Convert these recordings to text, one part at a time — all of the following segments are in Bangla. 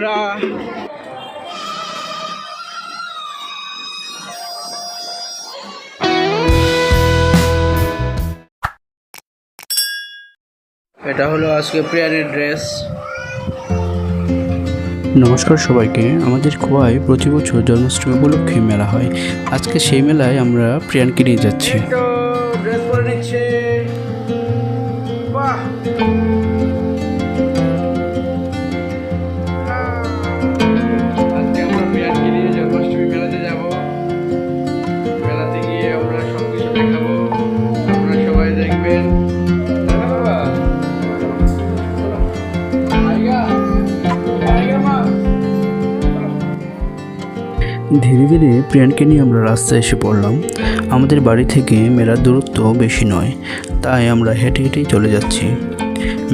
বন্ধুরা, এটা হলো আজকে প্রিয়ানের ড্রেস। নমস্কার সবাইকে। আমাদের খোয়ায় প্রতি বছর জন্মাষ্টমী উপলক্ষে মেলা হয়। আজকে সেই মেলায় আমরা প্রিয়ানকে নিয়ে যাচ্ছি। ড্রেস পরে নিচ্ছে। বাহ, আজকে আমরা প্রিয়ানকে নিয়ে জন্মাষ্টমী মেলাতে যাব। মেলাতে গিয়ে আমরা সব কিছু দেখাবো, আপনারা সবাই দেখবেন। ধীরে ধীরে প্রিয়ানকে নিয়ে আমরা রাস্তায় এসে পড়লাম। আমাদের বাড়ি থেকে মেলার দূরত্ব বেশি নয়, তাই আমরা হেঁটে হেঁটেই চলে যাচ্ছি।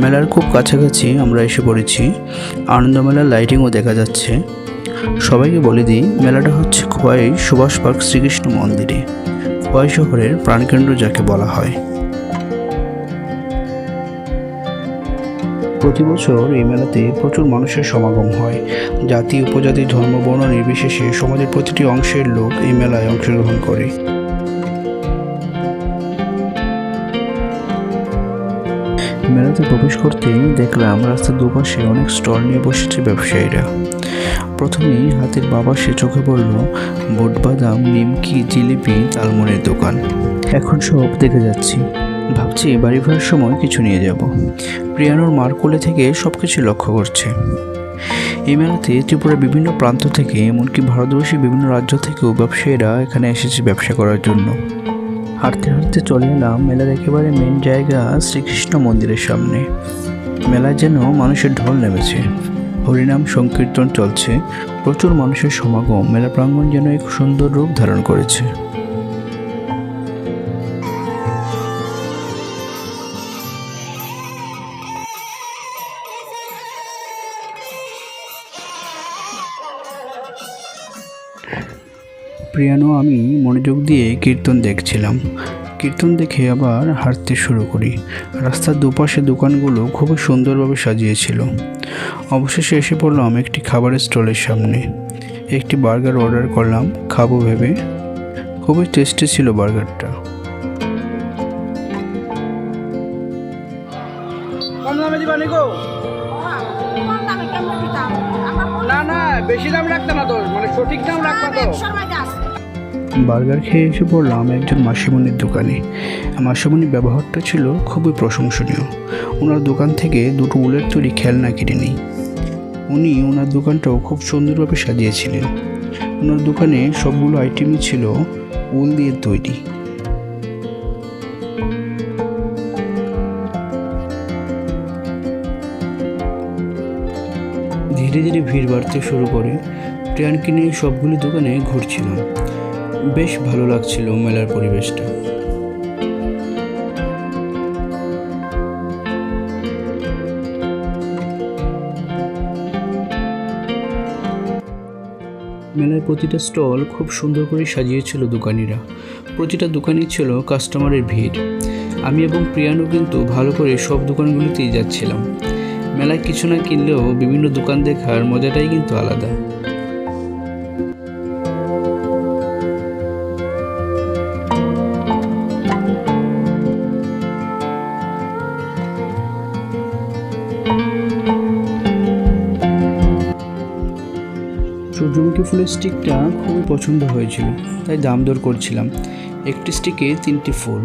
মেলার খুব কাছাকাছি আমরা এসে পড়েছি। আনন্দ মেলার লাইটিংও দেখা যাচ্ছে। সবাইকে বলে দিই, মেলাটা হচ্ছে খোয়াই সুভাষ পার্ক শ্রীকৃষ্ণ মন্দিরে, খোয়াই শহরের প্রাণকেন্দ্র যাকে বলা হয়। প্রতি বছর এই মেলাতে প্রচুর মানুষের সমাগম হয়। জাতি, উপজাতি, ধর্ম, বর্ণ নির্বিশেষে সমাজের প্রতিটি অংশের লোক এই মেলায় অংশগ্রহণ করে। মেলাতে প্রবেশ করতেই দেখলাম রাস্তার দুপাশে অনেক স্টল নিয়ে বসেছে ব্যবসায়ীরা। প্রথমেই হাতের বাবাসে চোখে পড়ল বুটবাদাম, নিমকি, জিলিপি, তালমুড়ের দোকান। এখন সব দেখে যাচ্ছি, ভাবছি বাড়ি ফেরার সময় কিছু নিয়ে যাব। প্রিয়ানোর মার কোলে থেকে সব কিছু লক্ষ্য করছে। এই মেলাতে ত্রিপুরার বিভিন্ন প্রান্ত থেকে, এমনকি ভারতবর্ষের বিভিন্ন রাজ্য থেকেও ব্যবসায়ীরা এখানে এসেছে ব্যবসা করার জন্য। হাঁটতে হাঁটতে চলে এলাম মেলার একেবারে মেন জায়গা শ্রীকৃষ্ণ মন্দিরের সামনে। মেলায় যেন মানুষের ঢল নেমেছে, হরিনাম সংকীর্তন চলছে, প্রচুর মানুষের সমাগম। মেলা প্রাঙ্গণ যেন এক সুন্দর রূপ ধারণ করেছে। প্রিয়ানো আমি মনোযোগ দিয়ে কীর্তন দেখছিলাম। কীর্তন দেখে আবার হাঁটতে শুরু করি। রাস্তার দুপাশে দোকানগুলো খুবই সুন্দরভাবে সাজিয়েছিল। অবশেষে এসে পড়লাম একটি খাবারের স্টলের সামনে। একটি বার্গার অর্ডার করলাম খাবো ভেবে। খুবই টেস্টি ছিল বার্গারটা। কম দামে দিবা নিকো? না না, বেশি দাম রাখতে না তো, মানে সঠিক দাম রাখবা তো। বার্গার খেয়ে এসে পড়লাম একজন মাসিমণির দোকানে। মাসিমণির ব্যবহারটা ছিল খুবই প্রশংসনীয়। ওনার দোকান থেকে দুটো উলের তৈরি খেলনা কিনে নিই। উনি ওনার দোকানটাও খুব সুন্দরভাবে সাজিয়েছিলেন। ওনার দোকানে সবগুলো আইটেমই ছিল উল দিয়ে তৈরি। ধীরে ধীরে ভিড় বাড়তে শুরু করে। প্রিয়ানকে নিয়ে সবগুলি দোকানে ঘুরছিলাম। বেশ ভালো লাগছিল মেলার পরিবেশটা। মেলার প্রতিটা স্টল খুব সুন্দর করে সাজিয়েছিল দোকানিরা। প্রতিটা দোকানই ছিল কাস্টমারের ভিড়। আমি এবং প্রিয়ানো কিন্তু ভালো করে সব দোকানগুলিতেই যাচ্ছিলাম। মেলায় কিছু না কিনলেও বিভিন্ন দোকান দেখার মজাটাই কিন্তু আলাদা। সূর্যমুখী ফুলের স্টিকটা খুবই পছন্দ হয়েছিল, তাই দাম দর করছিলাম। একটি স্টিকে 3টি ফুল,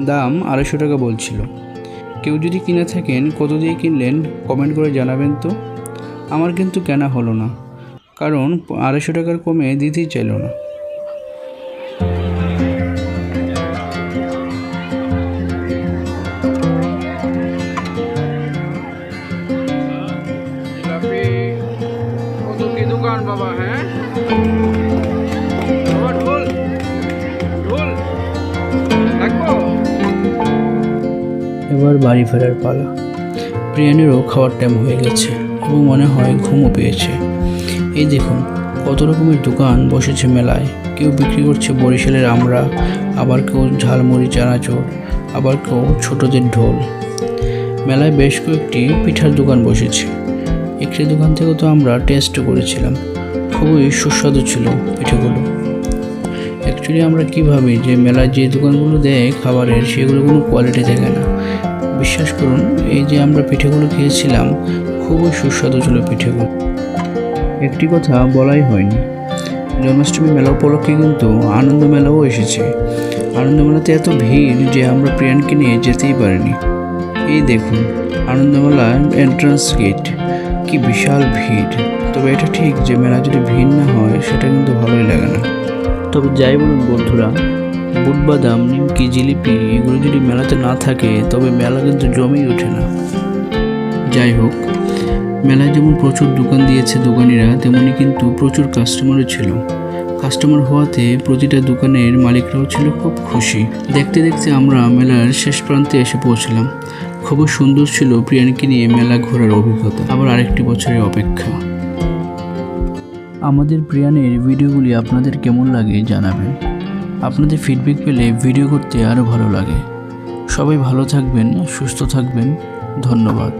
দাম 250 টাকা বলছিল। কেউ যদি কিনে থাকেন কত দিয়ে কিনলেন কমেন্ট করে জানাবেন তো। আমার কিন্তু কেনা হলো না, কারণ 250 টাকার কমে দিতেই চাইল না। দোকান বাবা, হ্যাঁ ঢোল ঢোল রাখবো। এবার বাড়ি ফেরার পালা। প্রিয়ানেরও খাওয়ার টাইম হয়ে গেছে এবং মনে হয় ঘুমও পেয়েছে। এই দেখুন কত রকমের দোকান বসেছে মেলায়। কেউ বিক্রি করছে বরিশালের আমড়া, আবার কেউ ঝালমুড়ি, চানাচুর, আবার কেউ ছোটদের ঢোল। মেলায় বেশ কয়েকটি পিঠার দোকান বসেছে। একটি দোকান থেকেও তো আমরা টেস্ট করেছিলাম, খুবই সুস্বাদু ছিল পিঠেগুলো। অ্যাকচুয়ালি আমরা কী ভাবি যে মেলায় যে দোকানগুলো দেয় খাবারের সেগুলো কোনো কোয়ালিটি থাকে না। বিশ্বাস করুন, এই যে আমরা পিঠেগুলো খেয়েছিলাম খুবই সুস্বাদু ছিল পিঠেগুলো। একটি কথা বলাই হয়নি, জন্মাষ্টমী মেলা উপলক্ষে কিন্তু আনন্দ মেলাও এসেছে। আনন্দ মেলাতে এত ভিড় যে আমরা প্রিয়ানকে নিয়ে যেতেই পারিনি। এই দেখুন আনন্দমেলার এন্ট্রান্স গেট, কি বিশাল ভিড়। তবে এটা ঠিক যে মেলা যদি ভিড় না হয় সেটা কিন্তু ভালোই লাগে না। তবে যাই বলুন বন্ধুরা, বুট বাদাম, নিমকি, জিলিপি এগুলো যদি মেলাতে না থাকে তবে মেলা কিন্তু জমেই ওঠে না। যাই হোক, মেলায় যেমন প্রচুর দোকান দিয়েছে দোকানিরা, তেমনি কিন্তু প্রচুর কাস্টমারও ছিল। কাস্টমার হওয়াতে প্রতিটা দোকানের মালিকরাও ছিল খুব খুশি। দেখতে দেখতে আমরা মেলার শেষ প্রান্তে এসে পৌঁছলাম। খুবই সুন্দর ছিল প্রিয়ানকে নিয়ে মেলা ঘোরার অভিজ্ঞতা। আবার আরেকটি বছরের অপেক্ষা। আমাদের প্রিয়ানের ভিডিওগুলি আপনাদের কেমন লাগে জানাবেন। আপনাদের ফিডব্যাক পেলে ভিডিও করতে আরও ভালো লাগে। সবাই ভালো থাকবেন, সুস্থ থাকবেন। ধন্যবাদ।